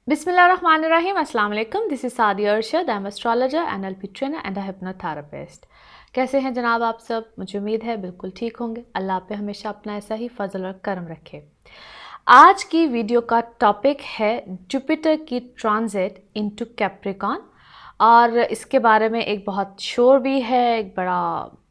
Bismillahirrahmanirrahim. Assalamu alaikum. This is Sadia Arshad. I'm astrologer, NLP trainer and a hypnotherapist. कैसे हैं जनाब आप सब? मुझे उम्मीद है बिल्कुल ठीक होंगे। अल्लाह पे हमेशा अपना ऐसा ही फजल और करम रखे। आज की वीडियो का टॉपिक है जुपिटर की ट्रांजिट इनटू कैप्रिकॉन, और इसके बारे में एक बहुत शोर भी है, एक बड़ा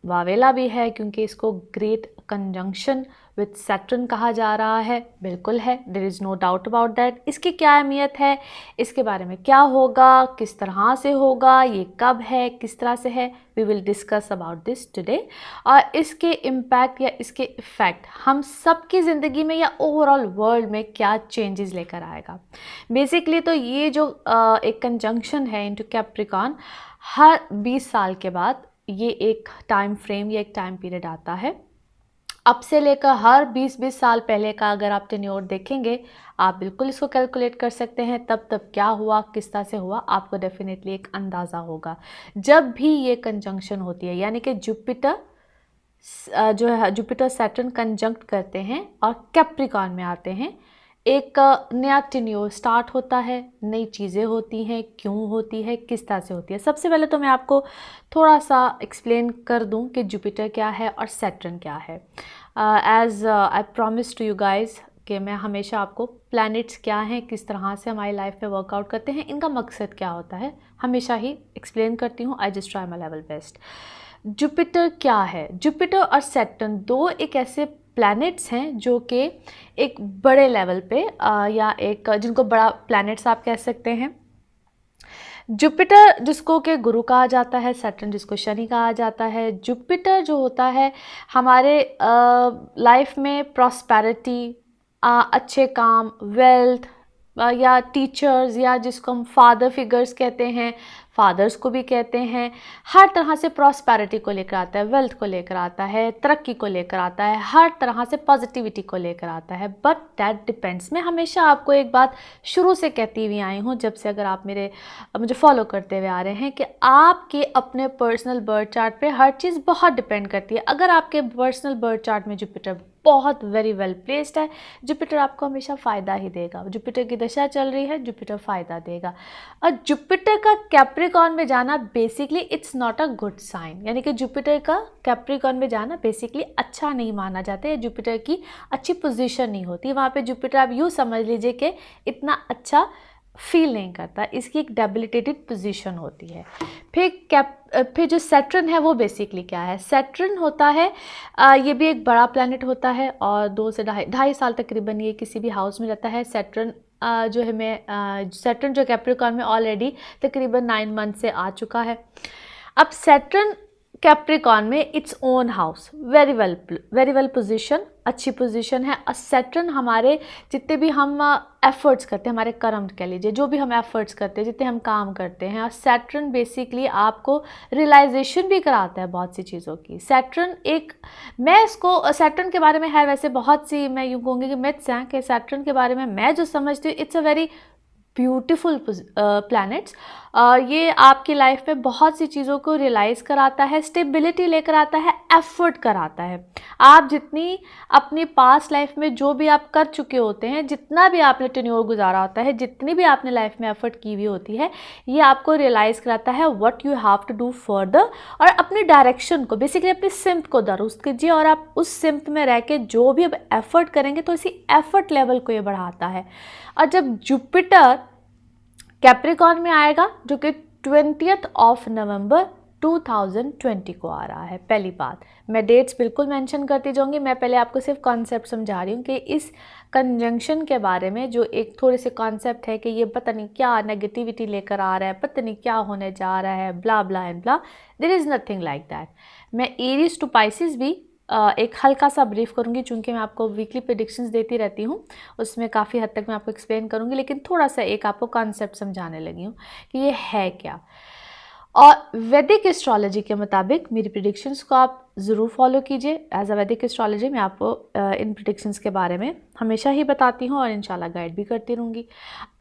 वावेला भी है, क्योंकि इसको ग्रेट कंजंक्शन विद सैटर्न कहा जा रहा है। बिल्कुल है, there is no doubt about that. इसकी क्या अहमियत है, इसके बारे में क्या होगा, किस तरह से होगा, ये कब है, किस तरह से है, we will discuss about this today. और इसके इम्पैक्ट या इसके इफ़ेक्ट हम सब की ज़िंदगी में या ओवरऑल वर्ल्ड में क्या चेंजेस लेकर आएगा। बेसिकली तो ये जो एक कंजंक्शन है इनटू कैप्रिकॉन, हर 20 साल के बाद ये एक टाइम फ्रेम या एक टाइम पीरियड आता है। अब से लेकर हर 20-20 साल पहले का अगर आप टेन्योर देखेंगे, आप बिल्कुल इसको कैलकुलेट कर सकते हैं। तब क्या हुआ, किस तरह से हुआ, आपको डेफिनेटली एक अंदाज़ा होगा। जब भी ये कंजंक्शन होती है, यानी कि जुपिटर जो है, जुपिटर सैटर्न कंजंक्ट करते हैं और कैप्रिकॉन में आते हैं, एक नया टेन्योर स्टार्ट होता है, नई चीज़ें होती हैं। क्यों होती है, किस तरह से होती है, सबसे पहले तो मैं आपको थोड़ा सा एक्सप्लेन कर दूं कि जुपिटर क्या है और सैटर्न क्या है। As I promise to you guys कि मैं हमेशा आपको प्लैनेट्स क्या हैं, किस तरह से हमारी लाइफ में वर्कआउट करते हैं, इनका मकसद क्या होता है, हमेशा ही एक्सप्लेन करती हूँ। I just try my level best. Jupiter क्या है? जुपिटर और सैटर्न दो एक ऐसे प्लैनेट्स हैं जो कि एक बड़े लेवल पे या एक जिनको बड़ा प्लैनेट्स आप कह सकते हैं। जुपिटर जिसको कि गुरु कहा जाता है, सैटर्न जिसको शनि कहा जाता है। जुपिटर जो होता है हमारे लाइफ में प्रॉस्पेरिटी, अच्छे काम, वेल्थ, या टीचर्स, या जिसको हम फादर फिगर्स कहते हैं, फादर्स को भी कहते हैं, हर तरह से प्रॉस्पेरिटी को लेकर आता है, वेल्थ को लेकर आता है, तरक्की को लेकर आता है, हर तरह से पॉजिटिविटी को लेकर आता है। But that depends. मैं हमेशा आपको एक बात शुरू से कहती हुई आई हूँ, जब से अगर आप मुझे फॉलो करते हुए आ रहे हैं, कि आपके अपने पर्सनल बर्थ चार्ट पे हर चीज़ बहुत डिपेंड करती है। अगर आपके पर्सनल बर्थ चार्ट में जुपिटर बहुत वेरी वेल प्लेस्ड है, जुपिटर आपको हमेशा फ़ायदा ही देगा। जुपिटर की दशा चल रही है, जुपिटर फ़ायदा देगा। और जुपिटर का कैप्रिकॉन में जाना basically it's not a good sign, यानी कि जुपिटर का कैप्रिकॉन में जाना बेसिकली अच्छा नहीं माना जाता है। जुपिटर की अच्छी पोजीशन नहीं होती वहाँ पे। जुपिटर आप यूँ समझ लीजिए कि इतना अच्छा फील नहीं करता, इसकी एक डेबिलिटेटेड पोजीशन होती है। फिर जो सैटर्न है वो बेसिकली क्या है? सैटर्न होता है ये भी एक बड़ा प्लैनेट होता है, और 2 से ढाई साल तकरीबन ये किसी भी हाउस में रहता है। सैटर्न जो है सैटर्न जो कैप्रिकॉन में ऑलरेडी तकरीबन 9 मंथ से आ चुका है। अब सैटर्न कैप्रिकॉन में its own house, very well position, अच्छी पोजीशन है। और सैटर्न हमारे जितने भी हम एफर्ट्स करते हैं, हमारे कर्म कह लीजिए, जो भी हम एफर्ट्स करते हैं, जितने हम काम करते हैं, और सैटर्न बेसिकली आपको रियलाइजेशन भी कराता है बहुत सी चीज़ों की। सैटर्न एक, मैं इसको सैटर्न के बारे में है वैसे बहुत सी, मैं यूँ कहूँगी कि मिथ्स हैं, कि सैटर्न के बारे में मैं जो समझती हूँ, it's a very beautiful planets. ये आपकी लाइफ में बहुत सी चीज़ों को रियलाइज़ कराता है, स्टेबिलिटी लेकर आता है, एफर्ट कराता है। आप जितनी अपनी पास्ट लाइफ में जो भी आप कर चुके होते हैं, जितना भी आपने टेन्योर गुजारा होता है, जितनी भी आपने लाइफ में एफर्ट की हुई होती है, ये आपको रियलाइज़ कराता है what you have to do further, और अपनी डायरेक्शन को, बेसिकली अपनी सिमत को दुरुस्त कीजिए, और आप उस सिमत में रह के जो भी अब एफर्ट करेंगे तो इसी एफर्ट लेवल को ये बढ़ाता है। और जब जुपिटर कैप्रिकॉन में आएगा, जो कि 20 नवंबर 2020 को आ रहा है। पहली बात, मैं डेट्स बिल्कुल मेंशन करती जाऊंगी, मैं पहले आपको सिर्फ कॉन्सेप्ट समझा रही हूँ कि इस कंजंक्शन के बारे में जो एक थोड़े से कॉन्सेप्ट है कि ये पता नहीं क्या नेगेटिविटी लेकर आ रहा है, पता नहीं क्या होने जा रहा है, blah blah and blah, there is nothing like that. मैं एरीज टू पाइसिस भी एक हल्का सा ब्रीफ करूंगी, चूंकि मैं आपको वीकली प्रेडिक्शंस देती रहती हूँ, उसमें काफ़ी हद तक मैं आपको एक्सप्लेन करूंगी, लेकिन थोड़ा सा एक आपको कॉन्सेप्ट समझाने लगी हूँ कि ये है क्या। और वैदिक एस्ट्रोलॉजी के मुताबिक मेरी प्रेडिक्शंस को आप ज़रूर फॉलो कीजिए। एज अ वैदिक एस्ट्रोलॉजी मैं आपको इन प्रेडिक्शंस के बारे में हमेशा ही बताती हूँ, और इंशाल्लाह गाइड भी करती रहूँगी।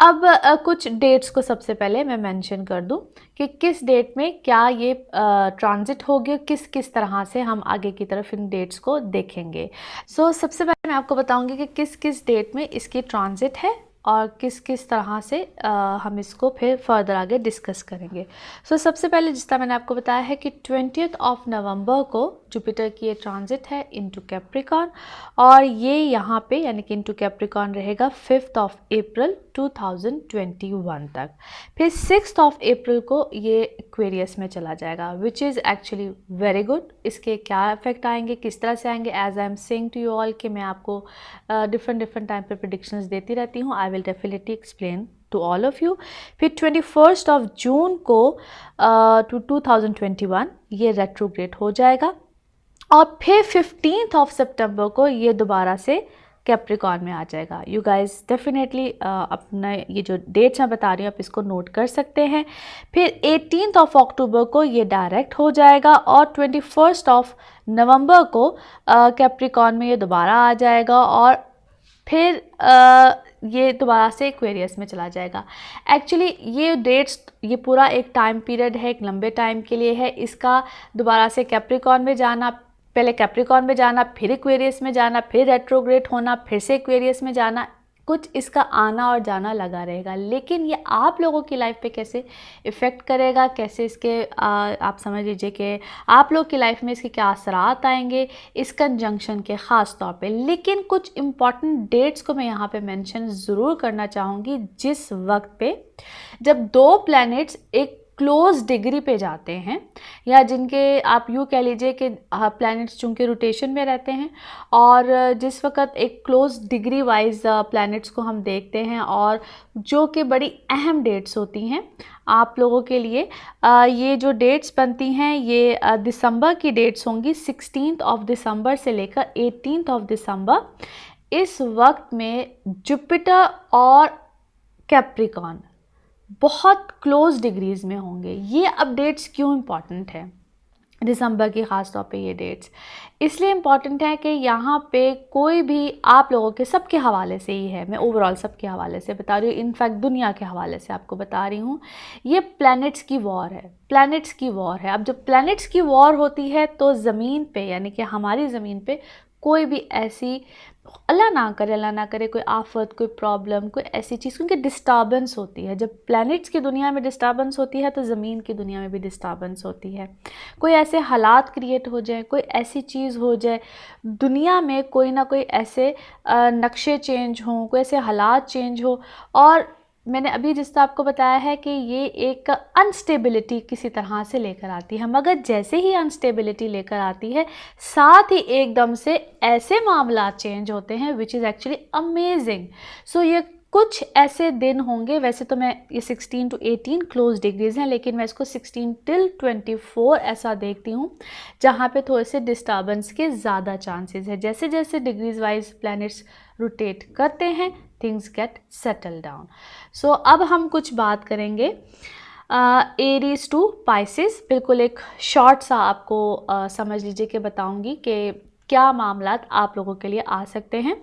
अब कुछ डेट्स को सबसे पहले मैं मेंशन कर दूँ कि किस डेट में क्या ये ट्रांजिट होगी, किस किस तरह से हम आगे की तरफ इन डेट्स को देखेंगे। सबसे पहले मैं आपको बताऊँगी कि किस किस डेट में इसकी ट्रांजिट है और किस किस तरह से हम इसको फिर फर्दर आगे डिस्कस करेंगे। सो सबसे पहले जिस तरह मैंने आपको बताया है कि 20th ऑफ नवंबर को जुपिटर की ये ट्रांजिट है इनटू कैप्रिकॉर्न, और ये यहाँ पे यानी कि इनटू कैप्रिकॉर्न रहेगा 5th ऑफ अप्रैल 2021 तक। फिर 6th ऑफ अप्रैल को ये एक्वेरियस में चला जाएगा, which is actually very good. इसके क्या इफेक्ट आएंगे, किस तरह से आएंगे, as I am saying to you all कि मैं आपको डिफरेंट टाइम पे प्रेडिक्शंस देती रहती हूँ। I will definitely explain to all of you. फिर 21st ऑफ जून को टू 2021 ये रेट्रोग्रेड हो जाएगा, और फिर 15th ऑफ सितंबर को ये दोबारा से कैप्रिकॉर्न में आ जाएगा। यू गाइज डेफिनेटली अपना ये जो डेट्स मैं बता रही हूँ आप इसको नोट कर सकते हैं। फिर 18th ऑफ अक्टूबर को ये डायरेक्ट हो जाएगा, और 21st ऑफ नवंबर को कैप्रिकॉर्न में ये दोबारा आ जाएगा, और फिर ये दोबारा से एक्वेरियस में चला जाएगा। एक्चुअली ये डेट्स, ये पूरा एक टाइम पीरियड है, एक लंबे टाइम के लिए है। इसका दोबारा से कैप्रिकॉर्न में जाना, पहले कैप्रिकॉर्न में जाना, फिर एक्वेरियस में जाना, फिर रेट्रोग्रेड होना, फिर से एक्वेरियस में जाना, कुछ इसका आना और जाना लगा रहेगा। लेकिन ये आप लोगों की लाइफ पे कैसे इफ़ेक्ट करेगा, कैसे इसके आप समझ लीजिए कि आप लोग की लाइफ में इसके क्या असरात आएंगे इस कंजंक्शन के ख़ास तौर पे। लेकिन कुछ इम्पॉर्टेंट डेट्स को मैं यहाँ पे मेंशन ज़रूर करना चाहूँगी, जिस वक्त पे जब दो प्लैनेट्स एक क्लोज डिग्री पे जाते हैं, या जिनके आप यूँ कह लीजिए कि प्लैनेट्स चूँकि रोटेशन में रहते हैं, और जिस वक्त एक क्लोज डिग्री वाइज प्लैनेट्स को हम देखते हैं, और जो कि बड़ी अहम डेट्स होती हैं आप लोगों के लिए। ये जो डेट्स बनती हैं ये दिसंबर की डेट्स होंगी, 16th ऑफ दिसंबर से लेकर 18th ऑफ दिसंबर। इस वक्त में जुपिटर और कैप्रिकॉर्न बहुत क्लोज डिग्रीज़ में होंगे। ये अपडेट्स क्यों इम्पॉर्टेंट है दिसंबर की ख़ास तौर पे? ये डेट्स इसलिए इम्पॉर्टेंट है कि यहाँ पे कोई भी आप लोगों के सबके हवाले से ही है, मैं ओवरऑल सबके हवाले से बता रही हूँ, इनफैक्ट दुनिया के हवाले से आपको बता रही हूँ। ये प्लैनेट्स की वॉर है, प्लैनेट्स की वॉर है। अब जब प्लैनेट्स की वॉर होती है तो ज़मीन पे यानी कि हमारी ज़मीन पे कोई भी ऐसी, अल्लाह ना करे कोई आफत, कोई प्रॉब्लम, कोई ऐसी चीज़, क्योंकि डिस्टर्बेंस होती है। जब प्लैनेट्स की दुनिया में डिस्टर्बेंस होती है तो ज़मीन की दुनिया में भी डिस्टर्बेंस होती है। कोई ऐसे हालात क्रिएट हो जाए, कोई ऐसी चीज़ हो जाए दुनिया में, कोई ना कोई ऐसे नक्शे चेंज हों, कोई ऐसे हालात चेंज हो, और मैंने अभी जिस तरह आपको बताया है कि ये एक अनस्टेबिलिटी किसी तरह से लेकर आती है, मगर जैसे ही अनस्टेबिलिटी लेकर आती है साथ ही एकदम से ऐसे मामला चेंज होते हैं विच इज़ एक्चुअली अमेजिंग। सो ये कुछ ऐसे दिन होंगे, वैसे तो मैं ये 16 to 18 क्लोज डिग्रीज़ हैं, लेकिन मैं इसको 16 till 24 ऐसा देखती हूँ जहाँ पे थोड़े से डिस्टर्बेंस के ज़्यादा चांसेस है। जैसे जैसे डिग्रीज वाइज प्लैनेट्स रोटेट करते हैं थिंग्स गेट सेटल डाउन। सो अब हम कुछ बात करेंगे एरीज टू पाइसेस। बिल्कुल एक शॉर्ट सा आपको समझ लीजिए कि बताऊंगी कि क्या मामलात आप लोगों के लिए आ सकते हैं।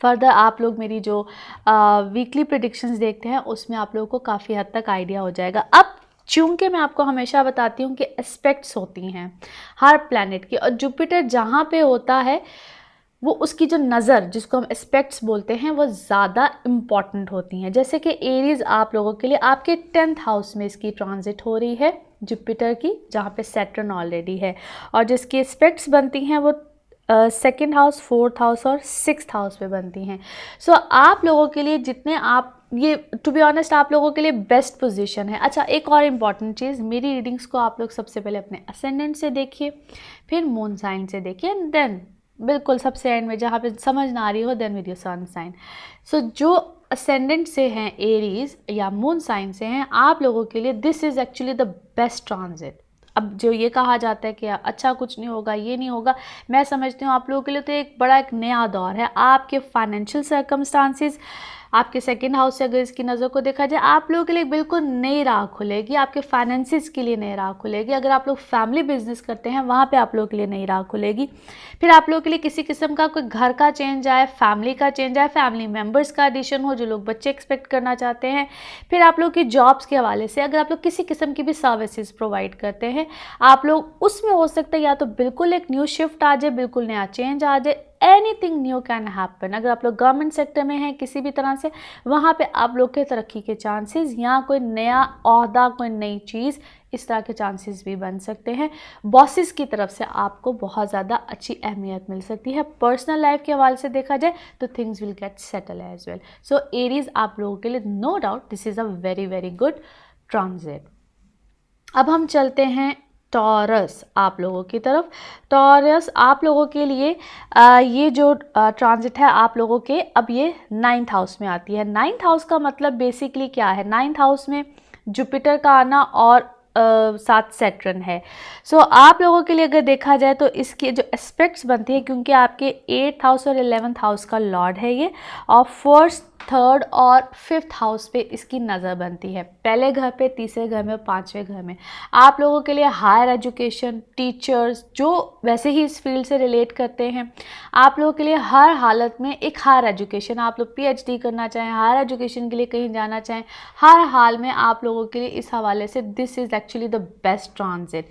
फर्दर आप लोग मेरी जो वीकली प्रेडिक्शंस देखते हैं उसमें आप लोगों को काफ़ी हद तक आइडिया हो जाएगा। अब चूँकि मैं आपको हमेशा बताती हूँ कि एस्पेक्ट्स होती हैं हर प्लैनेट की, और जुपिटर जहाँ पे होता है वो उसकी जो नज़र, जिसको हम एस्पेक्ट्स बोलते हैं, वो ज़्यादा इम्पॉर्टेंट होती हैं। जैसे कि एरीज़ आप लोगों के लिए आपके 10th हाउस में इसकी ट्रांजिट हो रही है जुपिटर की, जहाँ पे सैटर्न ऑलरेडी है, और जिसकी एस्पेक्ट्स बनती हैं वो 2nd हाउस, 4th हाउस और 6th हाउस पे बनती हैं। सो आप लोगों के लिए जितने आप ये टू बी ऑनेस्ट आप लोगों के लिए बेस्ट पोजीशन है। अच्छा, एक और इम्पॉर्टेंट चीज़, मेरी रीडिंग्स को आप लोग सबसे पहले अपने असेंडेंट से देखिए, फिर मून साइन से देखिए, एंड देन बिल्कुल सबसे एंड में जहाँ पे समझ ना आ रही हो then with your sun sign. So जो असेंडेंट से हैं एरीज या मून साइन से हैं, आप लोगों के लिए this is actually the best transit. अब जो ये कहा जाता है कि अच्छा कुछ नहीं होगा, ये नहीं होगा, मैं समझती हूँ आप लोगों के लिए तो एक बड़ा एक नया दौर है। आपके फाइनेंशियल सर्कमस्टांसिस, आपके 2nd हाउस से अगर इसकी नज़र को देखा जाए, आप लोगों के लिए बिल्कुल नई राह खुलेगी, आपके फाइनेंसिस के लिए नई राह खुलेगी। अगर आप लोग फैमिली बिजनेस करते हैं वहाँ पे आप लोगों के लिए नई राह खुलेगी। फिर आप लोगों के लिए किसी किस्म का कोई घर का चेंज आए, फैमिली का चेंज आए, फैमिली मेम्बर्स का एडिशन हो, जो लोग बच्चे एक्सपेक्ट करना चाहते हैं। फिर आप लोग की जॉब्स के हवाले से अगर आप लोग किसी किस्म की भी सर्विसेज प्रोवाइड करते हैं, आप लोग उसमें हो सकता है या तो बिल्कुल एक न्यू शिफ्ट आ जाए, बिल्कुल नया चेंज आ जाए, एनीथिंग न्यू कैन हैपन। अगर आप लोग गवर्नमेंट सेक्टर में हैं किसी भी तरह से, वहाँ पे आप लोग के तरक्की के चांसेस, यहाँ कोई नया ओहदा, कोई नई चीज़, इस तरह के चांसेस भी बन सकते हैं। बॉसेस की तरफ से आपको बहुत ज़्यादा अच्छी अहमियत मिल सकती है। पर्सनल लाइफ के हवाले से देखा जाए तो things will get settle as well. So Aries आप लोगों के लिए no doubt this is a very very good transit. अब हम चलते हैं टॉरस आप लोगों की तरफ। टॉरस आप लोगों के लिए ये जो ट्रांजिट है आप लोगों के, अब ये 9th हाउस में आती है। 9th हाउस का मतलब बेसिकली क्या है? 9th हाउस में जुपिटर का आना और साथ सैटर्न है। सो आप लोगों के लिए अगर देखा जाए तो इसके जो एस्पेक्ट्स बनती है, क्योंकि आपके 8th हाउस और 11th हाउस का लॉर्ड है ये, और 1st, 3rd और 5th हाउस पे इसकी नज़र बनती है। पहले घर पे, तीसरे घर में और 5वें घर में। आप लोगों के लिए हायर एजुकेशन, टीचर्स जो वैसे ही इस फील्ड से रिलेट करते हैं, आप लोगों के लिए हर हालत में एक हायर एजुकेशन, आप लोग PhD करना चाहें, हायर एजुकेशन के लिए कहीं जाना चाहें, हर हाल में आप लोगों के लिए इस हवाले से this is actually the best transit.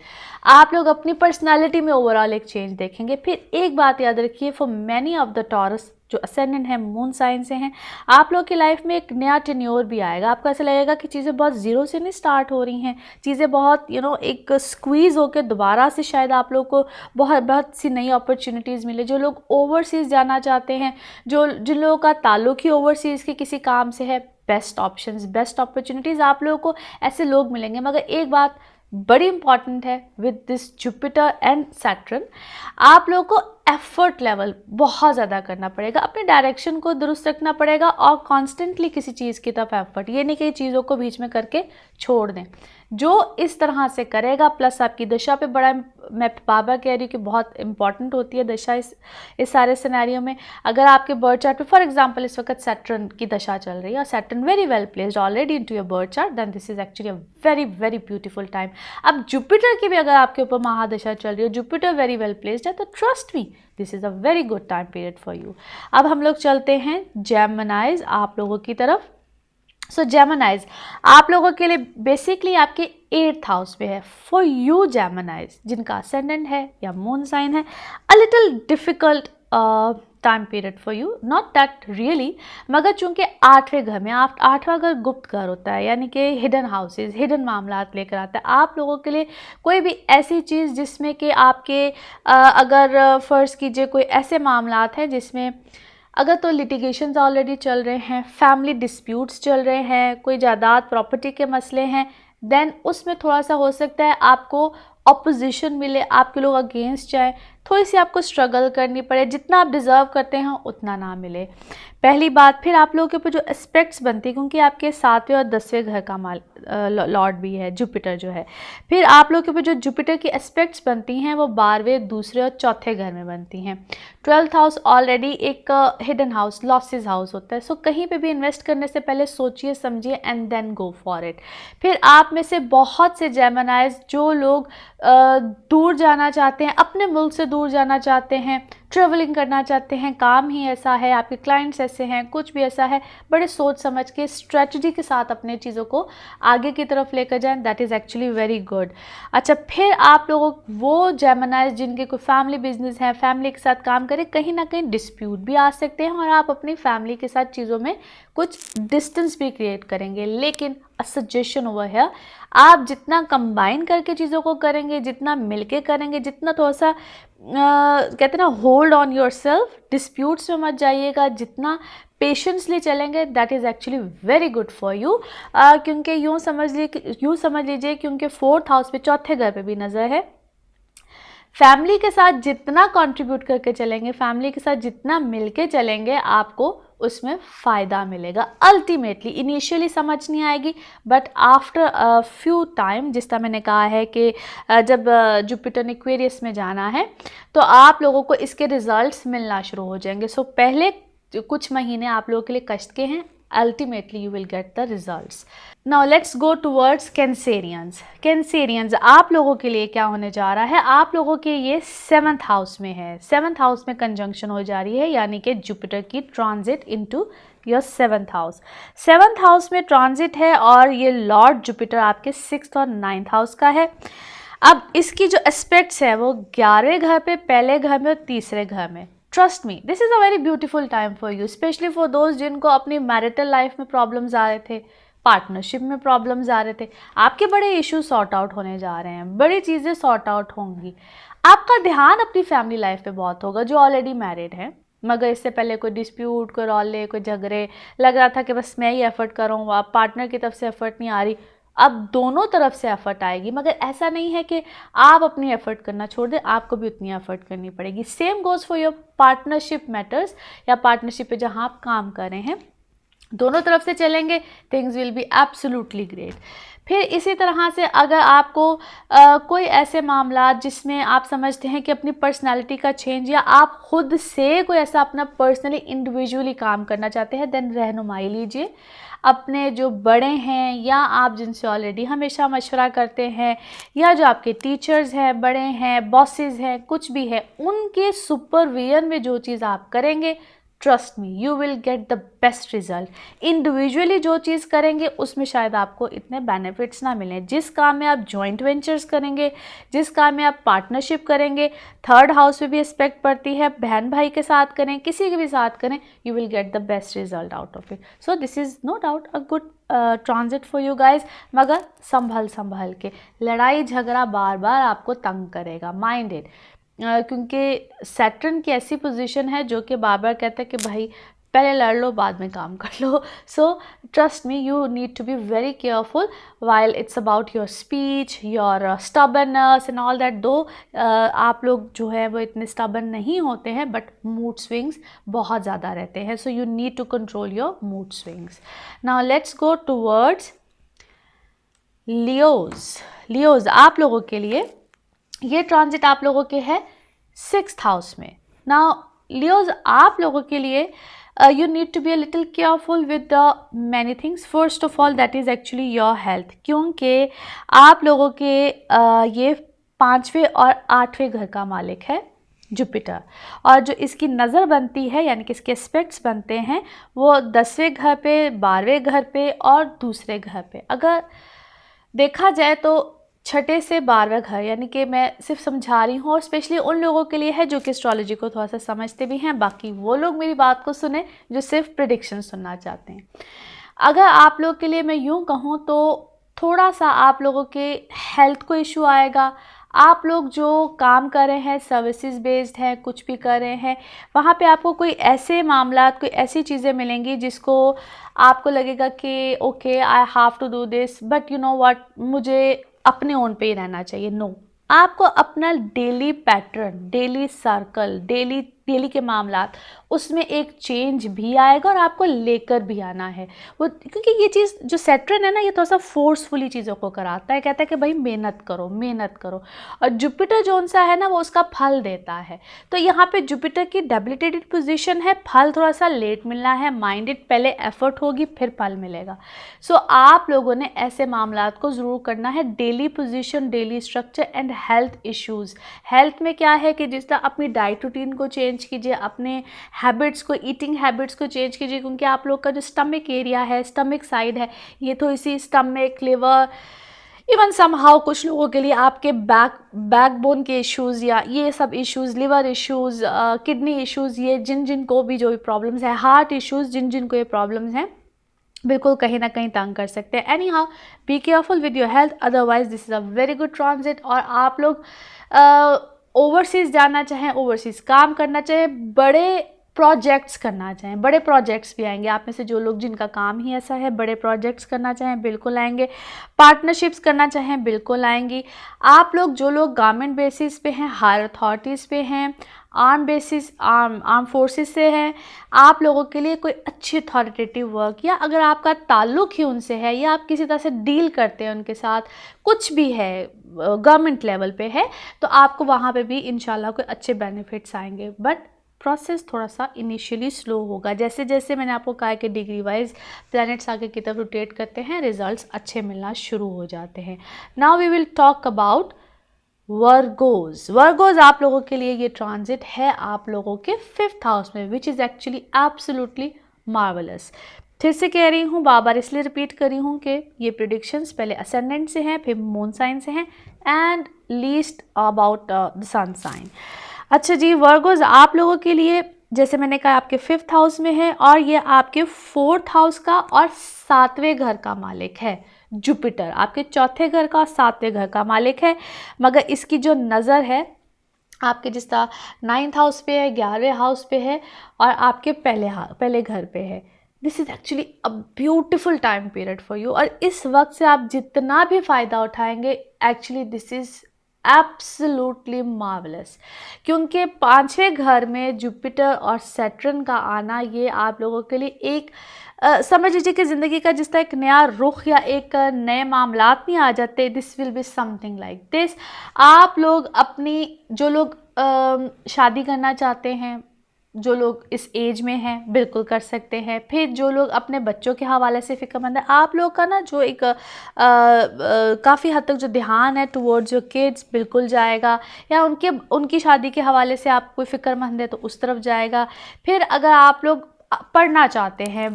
आप लोग अपनी पर्सनालिटी में ओवरऑल एक चेंज देखेंगे। फिर एक बात याद रखिए, for many of the taurus जो असेंडेंट है मून साइन से हैं, आप लोग की लाइफ में एक नया टेन्योर भी आएगा। आपको ऐसा लगेगा कि चीज़ें बहुत ज़ीरो से नहीं स्टार्ट हो रही हैं, चीज़ें बहुत एक स्क्वीज़ होकर दोबारा से शायद आप लोग को बहुत सी नई अपॉर्चुनिटीज़ मिले। जो लोग ओवरसीज़ जाना चाहते हैं, जिन लोगों का ताल्लुक ही ओवरसीज़ के किसी काम से है, बेस्ट ऑप्शंस, बेस्ट अपॉर्चुनिटीज़ आप लोगों को ऐसे लोग मिलेंगे। मगर एक बात बड़ी इंपॉर्टेंट है with this Jupiter and Saturn, आप लोगों को एफर्ट लेवल बहुत ज़्यादा करना पड़ेगा, अपने डायरेक्शन को दुरुस्त रखना पड़ेगा और कॉन्स्टेंटली किसी चीज़ की तरफ एफर्ट, ये नहीं कि चीज़ों को बीच में करके छोड़ दें। जो इस तरह से करेगा, प्लस आपकी दशा पे बड़ा, मैं बार बार कह रही हूँ कि बहुत इंपॉर्टेंट होती है दशा इस सारे सिनेरियो में। अगर आपके बर्थ चार्ट पे फॉर एग्जांपल इस वक्त सैटर्न की दशा चल रही है और Saturn very well placed already into your birth chart, then this is actually a very very beautiful time. अब जुपिटर की भी अगर आपके ऊपर महादशा चल रही है, जुपिटर वेरी वेल प्लेस्ड है, तो trust me this is a very good time period for you. अब हम लोग चलते हैं जेमिनाइज आप लोगों की तरफ। सो जेमिनाइज आप लोगों के लिए बेसिकली आपके 8th हाउस पे है। फॉर यू जेमिनाइज जिनका असेंडेंट है या मून साइन है, a little difficult time period for you, not that really, मगर चूंकि 8वें घर में, 8वां घर गुप्त घर होता है, यानी कि हिडन हाउसेज, हिडन मामलात लेकर आता है आप लोगों के लिए। कोई भी ऐसी चीज़ जिसमें कि आपके अगर फ़र्ज़ कीजिए कोई ऐसे मामलात हैं जिसमें अगर तो लिटिगेशंस ऑलरेडी चल रहे हैं, फैमिली डिस्प्यूट्स चल रहे हैं, कोई जायदाद प्रॉपर्टी के मसले हैं, देन उसमें थोड़ा सा हो सकता है आपको ऑपोजिशन मिले, आपके लोग अगेंस्ट जाए, थोड़ी सी आपको स्ट्रगल करनी पड़े, जितना आप डिज़र्व करते हैं उतना ना मिले। पहली बात, फिर आप लोगों के ऊपर जो एस्पेक्ट्स बनती है, क्योंकि आपके 7वें और 10वें घर का लॉर्ड भी है जुपिटर जो है, फिर आप लोगों के ऊपर जो जुपिटर की एस्पेक्ट्स बनती हैं वो 12वें, दूसरे और चौथे घर में बनती हैं। 12th हाउस ऑलरेडी एक हिडन हाउस, लॉसेस हाउस होता है। सो कहीं पे भी इन्वेस्ट करने से पहले सोचिए समझिए and then go for it. फिर आप में से बहुत से जेमिनाइज जो लोग दूर जाना चाहते हैं, अपने मुल्क से दूर जाना चाहते हैं, ट्रैवलिंग करना चाहते हैं, काम ही ऐसा है, आपके क्लाइंट्स ऐसे हैं, कुछ भी ऐसा है, बड़े सोच समझ के स्ट्रेटजी के साथ अपने चीज़ों को आगे की तरफ लेकर जाएं, that is actually very good. अच्छा, फिर आप लोगों वो जेमिनाइज जिनके कोई फैमिली बिजनेस है, फैमिली के साथ काम करें, कहीं ना कहीं डिस्प्यूट भी आ सकते हैं और आप अपनी फैमिली के साथ चीज़ों में कुछ डिस्टेंस भी क्रिएट करेंगे। लेकिन अ सजेशन ओवर है, आप जितना कंबाइन करके चीज़ों को करेंगे, जितना मिलके करेंगे, जितना थोड़ा सा कहते हैं ना hold on your self, disputes में मत जाइएगा, जितना पेशेंसली चलेंगे, that is actually very good for you. क्योंकि यूँ समझ लीजिए क्योंकि 4th हाउस पे, चौथे घर पे भी नज़र है, फैमिली के साथ जितना कंट्रीब्यूट करके चलेंगे, फैमिली के साथ जितना मिलके चलेंगे, आपको उसमें फ़ायदा मिलेगा। अल्टीमेटली इनिशियली समझ नहीं आएगी, but after a few time, जिस तरह मैंने कहा है कि जब जुपिटर ने एक्वेरियस में जाना है तो आप लोगों को इसके रिजल्ट्स मिलना शुरू हो जाएंगे। सो पहले कुछ महीने आप लोगों के लिए कष्ट के हैं, ultimately you will get the results. Now let's go towards Cancerians. Cancerians आप लोगों के लिए क्या होने जा रहा है? आप लोगों के ये 7th हाउस में है, 7th हाउस में कंजंक्शन हो जा रही है, यानी कि जुपिटर की transit into your 7th house. 7th house में ट्रांजिट है और ये लॉर्ड जुपिटर आपके 6th और 9th हाउस का है। अब इसकी जो एस्पेक्ट्स है वो 11वें घर पे, पहले घर में और तीसरे घर में। Trust me, this is a very beautiful time for you, specially for those जिनको अपनी मैरिटल लाइफ में प्रॉब्लम्स आ रहे थे, पार्टनरशिप में प्रॉब्लम्स आ रहे थे। आपके बड़े इश्यूज सॉर्ट आउट होने जा रहे हैं, बड़ी चीज़ें सॉर्ट आउट होंगी। आपका ध्यान अपनी फैमिली लाइफ पे बहुत होगा जो ऑलरेडी मैरिड है, मगर इससे पहले कोई डिस्प्यूट, कोई रौले, कोई झगड़े, लग रहा था कि बस मैं ही एफर्ट कर रहा हूँ, आप पार्टनर की तरफ से एफर्ट नहीं आ रही, अब दोनों तरफ से एफर्ट आएगी। मगर ऐसा नहीं है कि आप अपनी एफर्ट करना छोड़ दें, आपको भी उतनी एफर्ट करनी पड़ेगी। Same goes for your partnership matters, या पार्टनरशिप पे जहाँ आप काम कर रहे हैं, दोनों तरफ से चलेंगे, things will be absolutely great. फिर इसी तरह से अगर आपको कोई ऐसे मामला जिसमें आप समझते हैं कि अपनी पर्सनालिटी का चेंज, या आप खुद से कोई ऐसा अपना पर्सनली इंडिविजुअली काम करना चाहते हैं, देन रहनुमाई लीजिए। अपने जो बड़े हैं, या आप जिनसे ऑलरेडी हमेशा मशवरा करते हैं, या जो आपके टीचर्स हैं, बड़े हैं, बॉसेस हैं, कुछ भी है, उनके सुपरविजन में जो चीज़ आप करेंगे, trust me you will get the best result. Individually जो चीज़ करेंगे उसमें शायद आपको इतने बेनिफिट्स ना मिलें। जिस काम में आप जॉइंट वेंचर्स करेंगे, जिस काम में आप पार्टनरशिप करेंगे, थर्ड हाउस में भी एस्पेक्ट पड़ती है, बहन भाई के साथ करें, किसी के भी साथ करें, you will get the best result out of it. So this is no doubt a good transit for you guys. मगर संभल के, लड़ाई झगड़ा बार बार आपको तंग करेगा, माइंड इट, क्योंकि सैटर्न की ऐसी पोजीशन है जो कि बार बार कहता है कि भाई पहले लड़ लो बाद में काम कर लो। So trust me you need to be very careful while it's about your speech, your stubbornness and all that. दो आप लोग जो है वो इतने स्टबर्न नहीं होते हैं, बट मूड स्विंग्स बहुत ज़्यादा रहते हैं। So you need to control your mood swings. Now let's go towards Leos. आप लोगों के लिए ये ट्रांजिट आप लोगों के है 6th हाउस में। नाउ लियोज, आप लोगों के लिए you need to be a little careful with the many things. First of all that is actually your health, क्योंकि आप लोगों के ये 5वें और 8वें घर का मालिक है जुपिटर, और जो इसकी नज़र बनती है यानी कि इसके एस्पेक्ट्स बनते हैं वो 10वें घर पे, 12वें घर पे और दूसरे घर पे। अगर देखा जाए तो 6ठे से 12वां घर, यानी कि मैं सिर्फ समझा रही हूँ, और स्पेशली उन लोगों के लिए है जो कि एस्ट्रोलॉजी को थोड़ा सा समझते भी हैं, बाकी वो लोग मेरी बात को सुने जो सिर्फ प्रेडिक्शन सुनना चाहते हैं। अगर आप लोग के लिए मैं यूँ कहूँ तो थोड़ा सा आप लोगों के हेल्थ को इशू आएगा। आप लोग जो काम कर रहे हैं, सर्विसेज बेस्ड हैं, कुछ भी कर रहे हैं, वहाँ पे आपको कोई ऐसे मामलात, कोई ऐसी चीज़ें मिलेंगी जिसको आपको लगेगा कि okay I have to do this, but you know what, मुझे अपने ओन पे ही रहना चाहिए। नो, आपको अपना daily pattern, daily circle, daily के मामलात, उसमें एक चेंज भी आएगा और आपको लेकर भी आना है वो, क्योंकि ये चीज़ जो सैटर्न है ना, ये थोड़ा सा फोर्सफुली चीज़ों को कराता है, कहता है कि भाई मेहनत करो। और जुपिटर जो सा है ना, वो उसका फल देता है। तो यहाँ पे जुपिटर की डेबिलिटेटेड पोजीशन है, फल थोड़ा सा लेट मिलना है, माइंडेड, पहले एफर्ट होगी फिर फल मिलेगा। सो आप लोगों ने ऐसे मामलात को ज़रूर करना है, daily position, daily structure and health issues. Health में क्या है कि जिस तरह अपनी डाइट रूटीन को चेंज कीजिए, अपने हैबिट्स को, ईटिंग हैबिट्स को चेंज कीजिए, क्योंकि आप लोग का जो स्टमक एरिया है, स्टमक साइड है, ये थोड़ी सी स्टमक, लिवर, इवन समहाउ कुछ लोगों के लिए आपके बैकबोन के इश्यूज़ या ये सब issues, liver issues, kidney issues, ये जिन को भी जो भी प्रॉब्लम्स है, हार्ट इश्यूज़ जिन को ये प्रॉब्लम्स हैं, बिल्कुल कहीं ना कहीं तंग कर सकते हैं। Any how be careful with your health, otherwise this is a very good transit. और आप लोग ओवरसीज़ जाना चाहें, ओवरसीज़ काम करना चाहें, बड़े प्रोजेक्ट्स करना चाहें, बड़े प्रोजेक्ट्स भी आएंगे। आप में से जो लोग जिनका काम ही ऐसा है, बड़े प्रोजेक्ट्स करना चाहें, बिल्कुल आएंगे। पार्टनरशिप्स करना चाहें, बिल्कुल आएंगी। आप लोग जो लोग गवर्नमेंट बेसिस पे हैं, हायर अथॉरिटीज़ पे हैं, आर्म फोर्सेस से हैं, आप लोगों के लिए कोई अच्छी अथॉरिटेटिव वर्क, या अगर आपका ताल्लुक़ ही उनसे है, या आप किसी तरह से डील करते हैं उनके साथ, कुछ भी है, गवर्नमेंट लेवल पे है, तो आपको वहाँ पे भी इंशाल्लाह कोई अच्छे बेनिफिट्स आएंगे। बट प्रोसेस थोड़ा सा इनिशियली स्लो होगा, जैसे जैसे मैंने आपको कहा कि डिग्री वाइज प्लैनेट्स आगे की तरफ रोटेट करते हैं, रिजल्ट्स अच्छे मिलना शुरू हो जाते हैं। Now we will talk about Virgos. आप लोगों के लिए ये ट्रांजिट है आप लोगों के 5th हाउस में, विच इज़ एक्चुअली एब्सोल्युटली मार्वलस। फिर से कह रही हूँ, बार बार इसलिए रिपीट कर रही हूँ कि ये प्रेडिक्शंस पहले असेंडेंट से हैं, फिर मून साइन से हैं, and least about the sun sign. अच्छा जी वर्गोज, आप लोगों के लिए जैसे मैंने कहा आपके 5th हाउस में है और ये आपके 4th हाउस का और 7वें घर का मालिक है। जुपिटर आपके 4थे घर का और 7वें घर का मालिक है, मगर इसकी जो नज़र है आपके जिस तरह 9th हाउस पे है, 11वें हाउस पे है और आपके पहले घर पे है। This is actually a beautiful time period for you, और इस वक्त से आप जितना भी फ़ायदा उठाएंगे actually this is absolutely marvellous, क्योंकि 5वें घर में जुपिटर और सैटर्न का आना ये आप लोगों के लिए एक समझ लीजिए कि ज़िंदगी का जिस तरह एक नया रुख या एक नए मामलात नहीं आ जाते, this will be something like this. आप लोग अपनी जो लोग शादी करना चाहते हैं, जो लोग इस एज में हैं बिल्कुल कर सकते हैं। फिर जो लोग अपने बच्चों के हवाले से फ़िक्रमंद है, आप लोग का ना जो एक काफ़ी हद तक जो ध्यान है टुवर्ड्स योर किड्स बिल्कुल जाएगा, या उनकी शादी के हवाले से आप कोई फ़िक्रमंद है तो उस तरफ जाएगा। फिर अगर आप लोग पढ़ना चाहते हैं,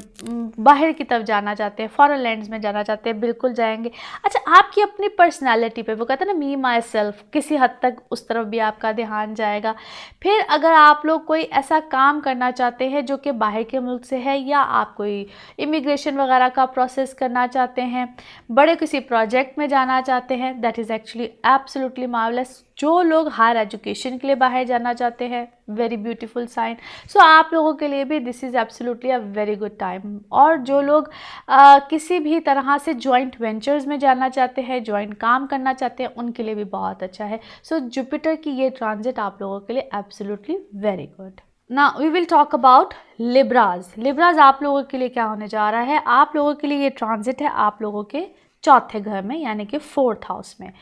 बाहर की तरफ जाना चाहते हैं, फॉरेन लैंड्स में जाना चाहते हैं, बिल्कुल जाएंगे। अच्छा, आपकी अपनी पर्सनालिटी पे, वो कहते हैं ना मी माई सेल्फ, किसी हद तक उस तरफ भी आपका ध्यान जाएगा। फिर अगर आप लोग कोई ऐसा काम करना चाहते हैं जो कि बाहर के मुल्क से है, या आप कोई इमिग्रेशन वगैरह का प्रोसेस करना चाहते हैं, बड़े किसी प्रोजेक्ट में जाना चाहते हैं, that is actually absolutely marvellous. जो लोग हायर एजुकेशन के लिए बाहर जाना चाहते हैं, वेरी ब्यूटीफुल साइन। सो आप लोगों के लिए भी this is absolutely a very good time. और जो लोग किसी भी तरह से जॉइंट वेंचर्स में जाना चाहते हैं, जॉइंट काम करना चाहते हैं, उनके लिए भी बहुत अच्छा है। सो जुपिटर की ये ट्रांजिट आप लोगों के लिए absolutely very good. Now we will talk about Libras. Libras आप लोगों के लिए क्या होने जा रहा है? आप लोगों के लिए ये ट्रांजिट है आप लोगों के 4थे घर में, यानी कि 4th हाउस में।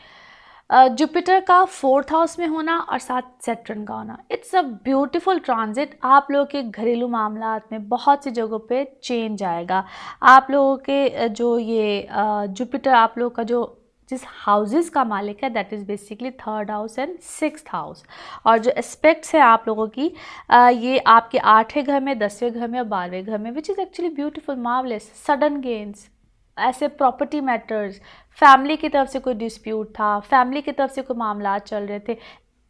जुपिटर का 4th हाउस में होना और साथ सैटर्न का होना, इट्स अ ब्यूटीफुल ट्रांजिट। आप लोगों के घरेलू मामलात में बहुत सी जगहों पे चेंज आएगा। आप लोगों के जो ये जुपिटर आप लोगों का जो जिस हाउसेस का मालिक है, that is basically 3rd house and 6th house. और जो एस्पेक्ट्स हैं आप लोगों की ये आपके 8वें घर में, 10वें घर में और 12वें घर में, विच is actually beautiful marvellous. Sudden gains, ऐसे प्रॉपर्टी मैटर्स, फैमिली की तरफ से कोई डिस्प्यूट था, फैमिली की तरफ से कोई मामला चल रहे थे,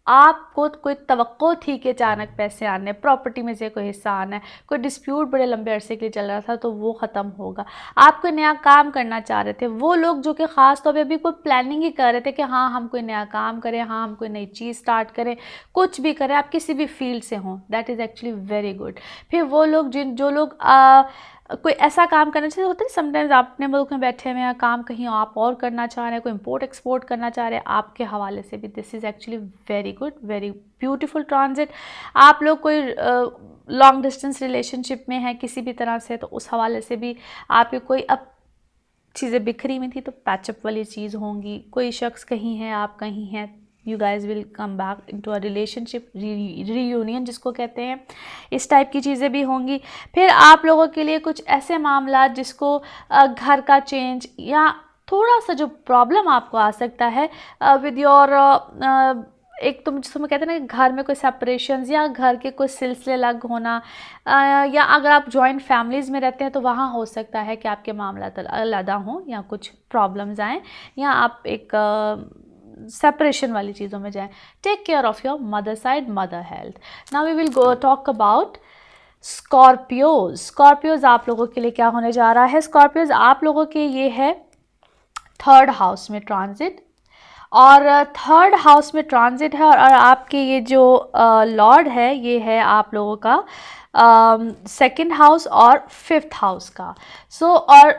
आपको कोई तवक्को थी कि अचानक पैसे आने, प्रॉपर्टी में से कोई हिस्सा आना है, कोई डिस्प्यूट बड़े लंबे अरसे के लिए चल रहा था तो वो ख़त्म होगा। आप कोई नया काम करना चाह रहे थे, वो लोग जो कि ख़ास तौर पे अभी कोई प्लानिंग ही कर रहे थे कि हाँ हम कोई नया काम करें, हाँ हम कोई नई चीज़ स्टार्ट करें, कुछ भी करें, आप किसी भी फील्ड से हों, that is actually very good. फिर वो लोग जो लोग कोई ऐसा काम करना चाहिए, होता है समटाइम्स आप अपने मुल्क में बैठे हुए हैं, काम कहीं आप और करना चाह रहे हैं, कोई इंपोर्ट एक्सपोर्ट करना चाह रहे हैं, आपके हवाले से भी this is actually very good, very beautiful transit. आप लोग कोई लॉन्ग डिस्टेंस रिलेशनशिप में हैं किसी भी तरह से, तो उस हवाले से भी आपकी कोई अब चीज़ें बिखरी हुई थी तो पैचअप वाली चीज़ होंगी। कोई शख्स कहीं है, आप कहीं हैं, you guys will come back into a relationship, reunion जिसको कहते हैं, इस टाइप की चीज़ें भी होंगी। फिर आप लोगों के लिए कुछ ऐसे मामला जिसको घर का चेंज या थोड़ा सा जो प्रॉब्लम आपको आ सकता है विद योर एक तुम जिसमें कहते हैं ना कि घर में कोई सेपरेशंस या घर के कोई सिलसिले अलग होना, या अगर आप जॉइंट फैमिलीज़ में रहते हैं तो वहाँ हो सकता है कि आपके मामला अलग हों या कुछ प्रॉब्लम्स आएँ, या आप एक सेपरेशन वाली चीज़ों में जाएं। Take care of your mother side, mother health. Now we will go talk about Scorpios. Scorpios आप लोगों के लिए क्या होने जा रहा है? स्कॉर्पियोज आप लोगों के ये है 3rd हाउस में ट्रांजिट, और 3rd हाउस में ट्रांजिट है, और आपके ये जो लॉर्ड है ये है आप लोगों का 2nd हाउस और 5th हाउस का। और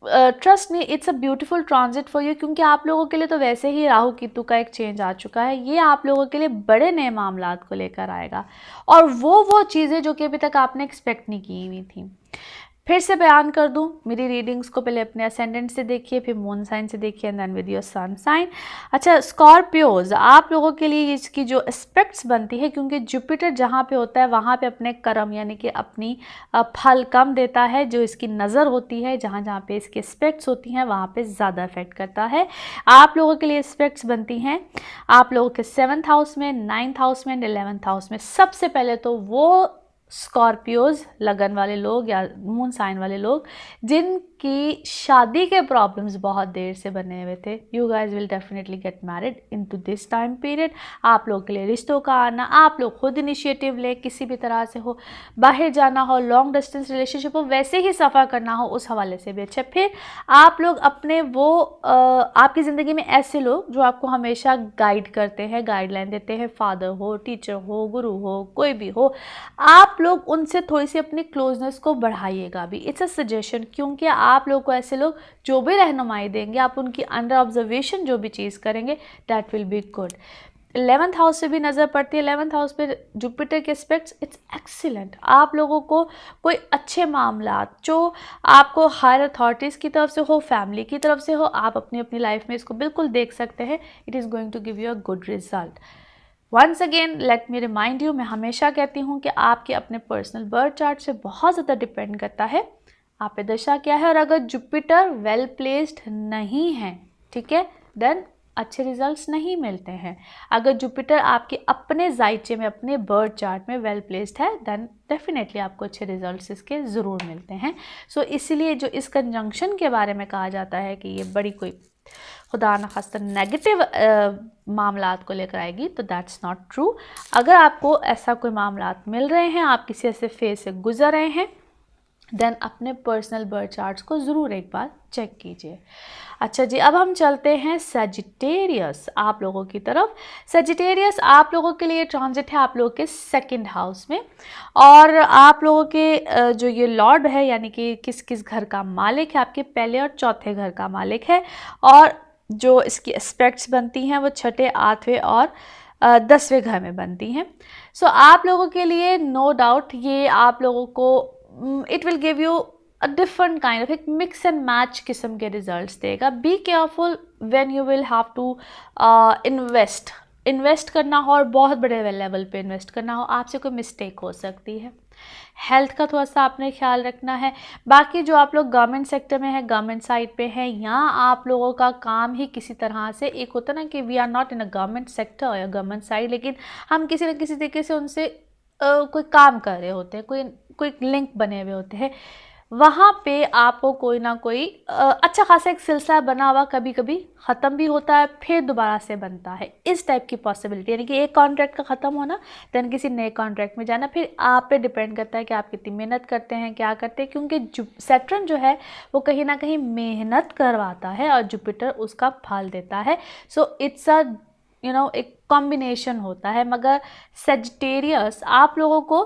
trust me it's a beautiful transit for you, क्योंकि आप लोगों के लिए तो वैसे ही राहु केतु का एक चेंज आ चुका है। ये आप लोगों के लिए बड़े नए मामलात को लेकर आएगा, और वो चीज़ें जो कि अभी तक आपने एक्सपेक्ट नहीं की हुई थी। फिर से बयान कर दूं, मेरी रीडिंग्स को पहले अपने असेंडेंट से देखिए, फिर मून साइन से देखिए, and then with your sun sign. अच्छा, स्कॉर्पियोज आप लोगों के लिए इसकी जो एस्पेक्ट्स बनती है, क्योंकि जुपिटर जहाँ पे होता है वहाँ पे अपने कर्म यानी कि अपनी फल कम देता है, जो इसकी नज़र होती है जहाँ जहाँ पे इसकी एस्पेक्ट्स होती हैं वहाँ पे ज़्यादा इफेक्ट करता है। आप लोगों के लिए एस्पेक्ट्स बनती हैं आप लोगों के 7th हाउस में, 9th हाउस में, 11th हाउस में। सबसे पहले तो वो स्कॉर्पियोज लगन वाले लोग या मून साइन वाले लोग कि शादी के प्रॉब्लम्स बहुत देर से बने हुए थे, you guys will definitely get married in to this time period. आप लोग के लिए रिश्तों का आना, आप लोग खुद इनिशिएटिव ले, किसी भी तरह से हो, बाहर जाना हो, लॉन्ग डिस्टेंस रिलेशनशिप हो, वैसे ही सफ़र करना हो, उस हवाले से भी अच्छा। फिर आप लोग अपने वो आपकी ज़िंदगी में ऐसे लोग जो आपको हमेशा गाइड करते हैं, गाइडलाइन देते हैं, फादर हो, टीचर हो, गुरु हो, कोई भी हो, आप लोग उनसे थोड़ी सी अपनी क्लोजनेस को बढ़ाइएगा भी। इट्स अ सजेशन, क्योंकि आप लोग को ऐसे लोग जो भी रहनुमाई देंगे, आप उनकी अंडर ऑब्जर्वेशन जो भी चीज़ करेंगे, that will be good. 11th house से भी नज़र पड़ती है, 11th हाउस पे जुपिटर के एस्पेक्ट्स, इट्स एक्सीलेंट। आप लोगों को कोई अच्छे मामला जो आपको हायर अथॉरिटीज़ की तरफ से हो, फैमिली की तरफ से हो, आप अपनी अपनी लाइफ में इसको बिल्कुल देख सकते हैं। It is going to give you a good result. Once again let me remind you, मैं हमेशा कहती हूँ कि आपके अपने पर्सनल बर्थ चार्ट से बहुत ज़्यादा डिपेंड करता है आप पे दशा क्या है। और अगर जुपिटर वेल प्लेस्ड नहीं है, ठीक है, देन अच्छे रिजल्ट्स नहीं मिलते हैं। अगर जुपिटर आपके अपने जायचे में, अपने बर्थ चार्ट में वेल प्लेस्ड है, देन डेफिनेटली आपको अच्छे रिजल्ट्स इसके ज़रूर मिलते हैं। सो इसीलिए जो इस कंजंक्शन के बारे में कहा जाता है कि ये बड़ी कोई खुदा न खास्ता नेगेटिव मामलात को लेकर आएगी, तो दैट्स नॉट ट्रू। अगर आपको ऐसा कोई मामलात मिल रहे हैं, आप किसी ऐसे फेज से गुजर रहे हैं, देन अपने पर्सनल बर्थ चार्ट्स को ज़रूर एक बार चेक कीजिए। अच्छा जी, अब हम चलते हैं सजिटेरियस आप लोगों की तरफ। सजिटेरियस आप लोगों के लिए ट्रांजिट है आप लोगों के 2nd हाउस में, और आप लोगों के जो ये लॉर्ड है, यानी कि किस किस घर का मालिक है, आपके पहले और चौथे घर का मालिक है, और जो इसकी एस्पेक्ट्स बनती हैं वो 6ठे, 8वें और 10वें घर में बनती हैं। सो आप लोगों के लिए नो डाउट ये आप लोगों को it will give you a different kind of, एक मिक्स एंड मैच किस्म के रिजल्ट्स देगा। Be careful when you will have to invest करना हो, और बहुत बड़े लेवल पे इन्वेस्ट करना हो, आपसे कोई मिस्टेक हो सकती है। हेल्थ का थोड़ा सा आपने ख्याल रखना है। बाकी जो आप लोग गवर्नमेंट सेक्टर में है, गवर्नमेंट साइड पे है, या आप लोगों का काम ही किसी तरह से, एक होता ना कि we are not in a government sector या गवर्नमेंट साइड, लेकिन हम किसी न किसी तरीके से उनसे कोई काम कर रहे होते हैं, कोई लिंक बने हुए होते हैं, वहाँ पे आपको कोई ना कोई अच्छा खासा एक सिलसिला बना हुआ कभी कभी ख़त्म भी होता है, फिर दोबारा से बनता है, इस टाइप की पॉसिबिलिटी। यानी कि एक कॉन्ट्रैक्ट का ख़त्म होना, दैन किसी नए कॉन्ट्रैक्ट में जाना, फिर आप पे डिपेंड करता है कि आप कितनी मेहनत करते हैं, क्या करते हैं, क्योंकि सैटर्न जो है वो कहीं ना कहीं मेहनत करवाता है और जुपिटर उसका फल देता है। सो इट्स अ एक कॉम्बिनेशन होता है। मगर सेजिटेरियस आप लोगों को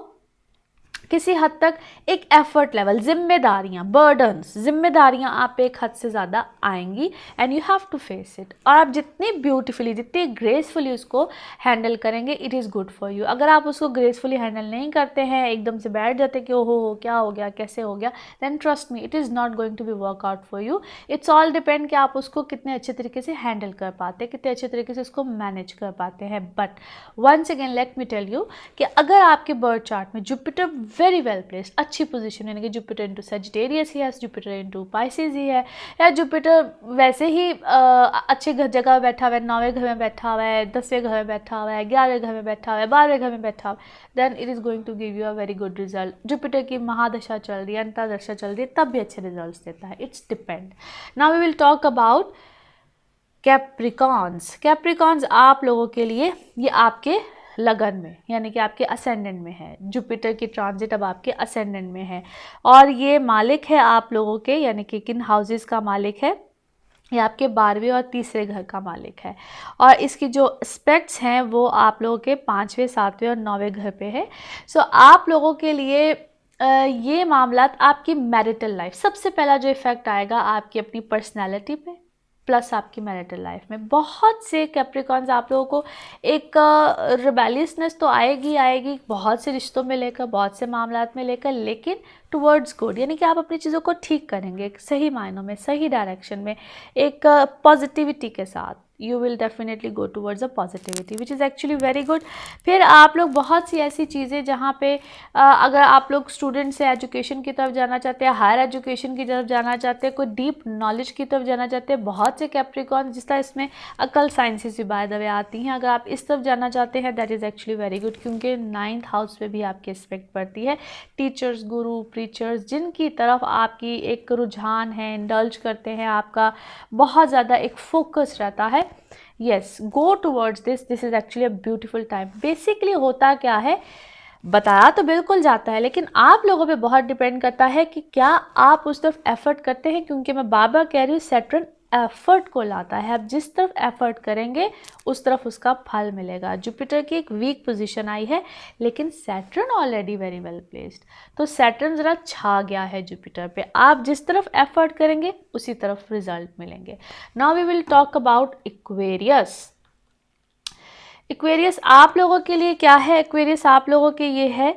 किसी हद तक एक एफर्ट लेवल, जिम्मेदारियां, बर्डन्स, जिम्मेदारियां आप पे एक हद से ज़्यादा आएंगी, and you have to face it. और आप जितनी ब्यूटीफुली, जितनी ग्रेसफुली उसको हैंडल करेंगे, it is good for you. अगर आप उसको ग्रेसफुली हैंडल नहीं करते हैं, एकदम से बैठ जाते कि ओहो क्या हो गया, कैसे हो गया, then trust me, it is not going to be work out for you. It's all depend कि आप उसको कितने अच्छे तरीके से हैंडल कर पाते हैं, कितने अच्छे तरीके से उसको मैनेज कर पाते हैं। But once again let me tell you कि अगर आपके बर्थ चार्ट में जुपिटर वेरी वेल प्लेस्ड, अच्छी पोजीशन, यानी कि जुपिटर इनटू सजिटेरियस ही है, जुपिटर इनटू पाइसेस ही है, या जुपिटर वैसे ही अच्छे जगह में बैठा हुआ है, 9वें घर में बैठा हुआ है, 10वें घर में बैठा हुआ है, 11वें घर में बैठा हुआ है, 12वें घर में बैठा हुआ है, then it is going to give you a very good result. Jupiter की महादशा चल रही है, अंतर्दशा चल रही है, तब भी अच्छे रिजल्ट देता है। It's depend. Now we will talk about Capricorns. Capricorns आप लोगों के लिए ये आपके लगन में, यानी कि आपके असेंडेंट में है। जुपिटर की ट्रांजिट अब आपके असेंडेंट में है, और ये मालिक है आप लोगों के, यानी कि किन हाउसेस का मालिक है, ये आपके 12वें और 3रे घर का मालिक है। और इसकी जो एस्पेक्ट्स हैं वो आप लोगों के 5वें, 7वें और 9वें घर पे है। सो आप लोगों के लिए ये मामलात आपकी मैरिटल लाइफ, सबसे पहला जो इफ़ेक्ट आएगा आपकी अपनी पर्सनैलिटी पे, प्लस आपकी मैरिटल लाइफ में। बहुत से कैप्रिकॉन्स आप लोगों को एक रिबेलियसनेस तो आएगी बहुत से रिश्तों में लेकर, बहुत से मामलात में लेकर, लेकिन टुवर्ड्स गुड, यानी कि आप अपनी चीज़ों को ठीक करेंगे एक सही मायनों में, सही डायरेक्शन में, एक पॉजिटिविटी के साथ। You will definitely go towards a positivity which is actually very good. फिर आप लोग बहुत सी ऐसी चीज़ें जहाँ पे अगर आप लोग स्टूडेंट से एजुकेशन की तरफ जाना चाहते हैं, हायर एजुकेशन की तरफ जाना चाहते हैं, कोई डीप नॉलेज की तरफ जाना चाहते हैं, बहुत से कैप्रिकॉर्न जिस तरह इसमें अकल साइंसेस भी बाय द वे आती हैं, अगर आप इस तरफ जाना चाहते हैं that is actually very good, क्योंकि 9th हाउस पे भी आपकी एस्पेक्ट पड़ती है। टीचर्स, गुरु, क्रीचर्स जिनकी तरफ आपकी एक रुझान है, इंडल्ज करते हैं, आपका बहुत ज़्यादा एक फोकस रहता है, yes go towards this is actually a beautiful time. Basically होता क्या है, बताया तो बिल्कुल जाता है, लेकिन आप लोगों पे बहुत डिपेंड करता है कि क्या आप उस तरफ एफर्ट करते हैं, क्योंकि मैं बार बार कह रही हूँ सैटर्न एफर्ट को लाता है। आप जिस तरफ एफर्ट करेंगे उस तरफ उसका फल मिलेगा। जुपिटर की एक वीक पोजीशन आई है, लेकिन Saturn already very well placed, तो सैटर्न ज़रा छा गया है जुपिटर पे। आप जिस तरफ एफर्ट करेंगे उसी तरफ रिजल्ट मिलेंगे। Now we will talk about Aquarius. Aquarius आप लोगों के लिए क्या है? एक्वेरियस आप लोगों के ये है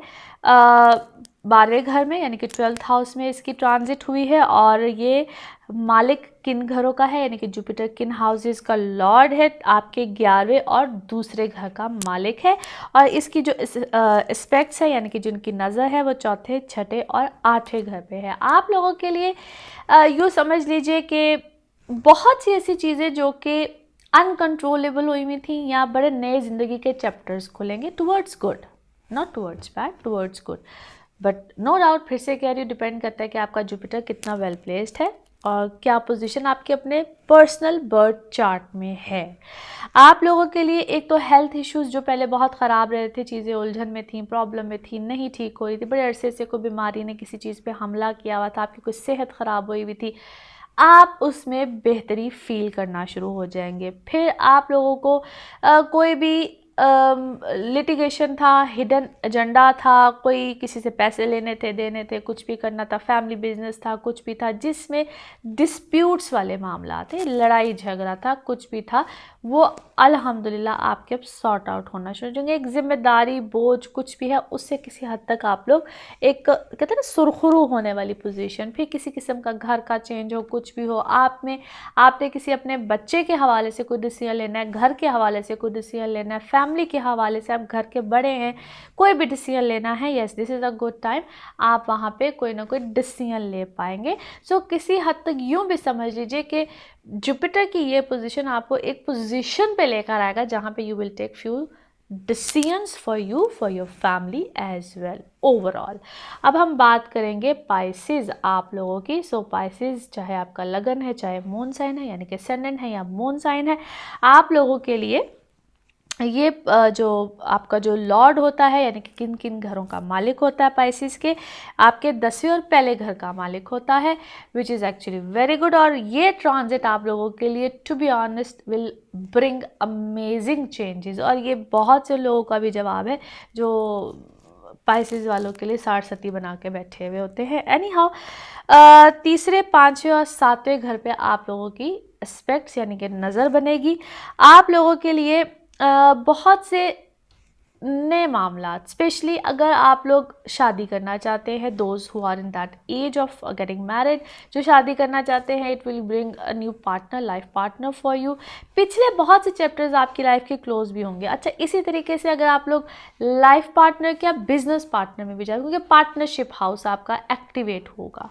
12वें घर में, यानी कि 12th हाउस में इसकी ट्रांजिट हुई है, और ये मालिक किन घरों का है, यानी कि जुपिटर किन हाउसेस का लॉर्ड है, आपके 11वें और दूसरे घर का मालिक है। और इसकी जो एस्पेक्ट्स है, यानी कि जिनकी नज़र है, वो चौथे, छठे और 8वें घर पे है। आप लोगों के लिए यूँ समझ लीजिए कि बहुत सी ऐसी चीज़ें जो कि अनकंट्रोलेबल हुई हुई थी, या बड़े नए ज़िंदगी के चैप्टर्स खुलेंगे towards good, not towards bad, towards good. But no doubt, फिर से कह रही हूँ, डिपेंड करता है कि आपका जुपिटर कितना वेल प्लेस्ड है और क्या पोजीशन आपके अपने पर्सनल बर्थ चार्ट में है। आप लोगों के लिए एक तो हेल्थ इश्यूज़ जो पहले बहुत ख़राब रहे थे, चीज़ें उलझन में थी, प्रॉब्लम में थी, नहीं ठीक हो रही थी, बड़े अरसे से कोई बीमारी ने किसी चीज़ पे हमला किया हुआ था, आपकी कोई सेहत ख़राब हुई हुई थी, आप उसमें बेहतरी फील करना शुरू हो जाएंगे। फिर आप लोगों को कोई भी लिटिगेशन था, हिडन एजेंडा था, कोई किसी से पैसे लेने थे, देने थे, कुछ भी करना था, फैमिली बिजनेस था, कुछ भी था जिसमें डिस्प्यूट्स वाले मामला थे, लड़ाई झगड़ा था, कुछ भी था, वो अल्हम्दुलिल्लाह आपके अब सॉर्ट आउट होना शुरू हो जाएंगे। एक जिम्मेदारी, बोझ कुछ भी है, उससे किसी हद तक आप लोग एक कहते हैं ना सुरखुरू होने वाली पोजीशन, फिर किसी किस्म का घर का चेंज हो, कुछ भी हो, आपने किसी अपने बच्चे के हवाले से कोई डिसीजन लेना है, घर के हवाले से कोई डिसीजन लेना है, फैमिली के हवाले से, आप घर के बड़े हैं, कोई भी डिसीजन लेना है, yes this is a good time, आप वहाँ पे कोई ना कोई डिसीजन ले पाएंगे। सो किसी हद तक यूँ भी समझ लीजिए कि जुपिटर की ये पोजीशन आपको एक पोजीशन पे लेकर आएगा जहाँ पे you will take few decisions for you, for your family as well overall. अब हम बात करेंगे पाइसेस आप लोगों की। सो पाइसेस, चाहे आपका लगन है, चाहे मून साइन है, यानी कि असेंडेंट है या मून साइन है, आप लोगों के लिए ये जो आपका जो लॉर्ड होता है, यानी कि किन किन घरों का मालिक होता है पाइसिस के, आपके 10वें और पहले घर का मालिक होता है, which is actually very good. और ये ट्रांजिट आप लोगों के लिए to be honest will bring amazing changes. और ये बहुत से लोगों का भी जवाब है जो पाइसिस वालों के लिए 60 सती बना के बैठे हुए होते हैं। एनी हाउ, तीसरे, 5वें और 7वें घर पे आप लोगों की एस्पेक्ट्स यानी कि नज़र बनेगी। आप लोगों के लिए बहुत से नए मामला, स्पेशली अगर आप लोग शादी करना चाहते हैं, those who are in that age of getting married, जो शादी करना चाहते हैं, it will bring a new partner, life partner for you. पिछले बहुत से चैप्टर्स आपकी लाइफ के क्लोज भी होंगे। अच्छा, इसी तरीके से अगर आप लोग लाइफ पार्टनर क्या बिजनेस पार्टनर में भी जाएंगे, क्योंकि पार्टनरशिप हाउस आपका एक्टिवेट होगा,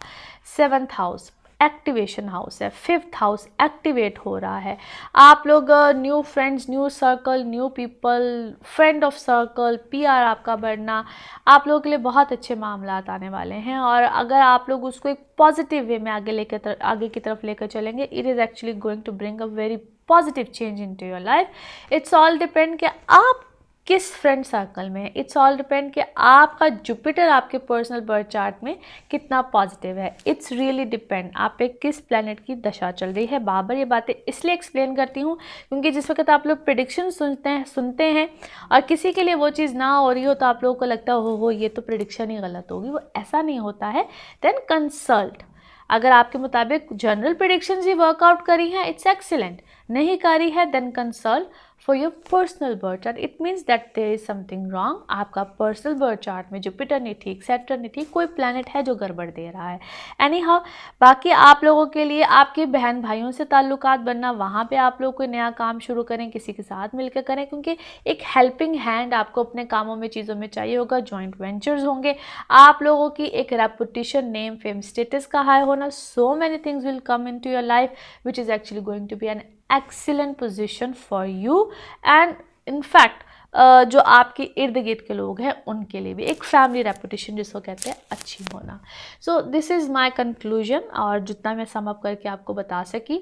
7th हाउस एक्टिवेशन हाउस है, 5th हाउस एक्टिवेट हो रहा है। आप लोग new friends, new circle, new people, friend of circle, PR आपका बढ़ना, आप लोगों के लिए बहुत अच्छे मामलात आने वाले हैं। और अगर आप लोग उसको एक पॉजिटिव वे में आगे की तरफ लेकर चलेंगे, it is actually going to bring a very positive change in to your life. It's all depend कि आप किस फ्रेंड सर्कल में है, इट्स ऑल डिपेंड कि आपका जुपिटर आपके पर्सनल बर्थ चार्ट में कितना पॉजिटिव है। इट्स रियली डिपेंड आप पे किस प्लैनेट की दशा चल रही है। बाबर ये बातें इसलिए एक्सप्लेन करती हूँ क्योंकि जिस वक्त आप लोग प्रेडिक्शन सुनते हैं और किसी के लिए वो चीज़ ना हो रही हो तो आप लोगों को लगता हो ये तो प्रेडिक्शन ही गलत होगी, वो ऐसा नहीं होता है। देन कंसल्ट, अगर आपके मुताबिक जनरल प्रेडिक्शंस ही वर्कआउट करी हैं, इट्स एक्सीलेंट, नहीं करी है then consult for your personal birth chart. It means that there is something wrong. आपका पर्सनल बर्थ चार्ट में जुपिटर नहीं ठीक, सैटर्न नहीं ठीक, कोई प्लैनेट है जो गड़बड़ दे रहा है। एनी हाउ, बाकी आप लोगों के लिए आपके बहन भाइयों से ताल्लुकात बनना, वहाँ पे आप लोग कोई नया काम शुरू करें, किसी के साथ मिलकर करें, क्योंकि एक हेल्पिंग हैंड आपको अपने कामों में, चीज़ों में चाहिए होगा। जॉइंट वेंचर्स होंगे, आप लोगों की एक रेपुटेशन, नेम, फेम, स्टेटस का हाई होना, so many things will come in to your life which is actually going to be an excellent position for you। and in fact जो आपके इर्द गिर्द के लोग हैं उनके लिए भी एक फैमिली रेपुटेशन जिसको कहते हैं अच्छी होना। So this is my conclusion, और जितना मैं सम अप करके आपको बता सकी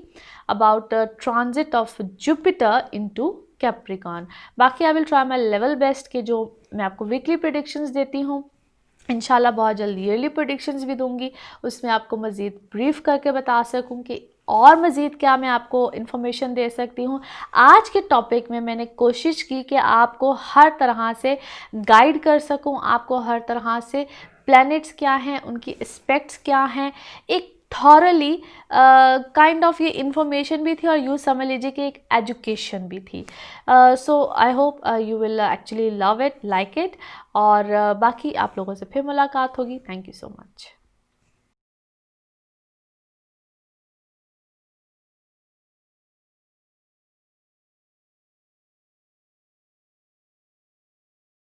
about transit of Jupiter into Capricorn. बाकी I will try my level best कि जो मैं आपको वीकली प्रेडिक्शंस देती हूँ इंशाल्लाह बहुत जल्दी ईयरली प्रेडिक्शंस भी दूंगी, उसमें आपको मज़ीद ब्रीफ करके बता सकूं कि और मज़ीद क्या मैं आपको इन्फॉर्मेशन दे सकती हूँ। आज के टॉपिक में मैंने कोशिश की कि आपको हर तरह से गाइड कर सकूँ, आपको हर तरह से प्लैनेट्स क्या हैं, उनकी एस्पेक्ट्स क्या हैं, एक थॉरली काइंड ऑफ ये इन्फॉर्मेशन भी थी और यूँ समझ लीजिए कि एक एजुकेशन भी थी। So I hope you will actually love it, like it, और बाकी आप लोगों से फिर मुलाकात होगी। Thank you so much.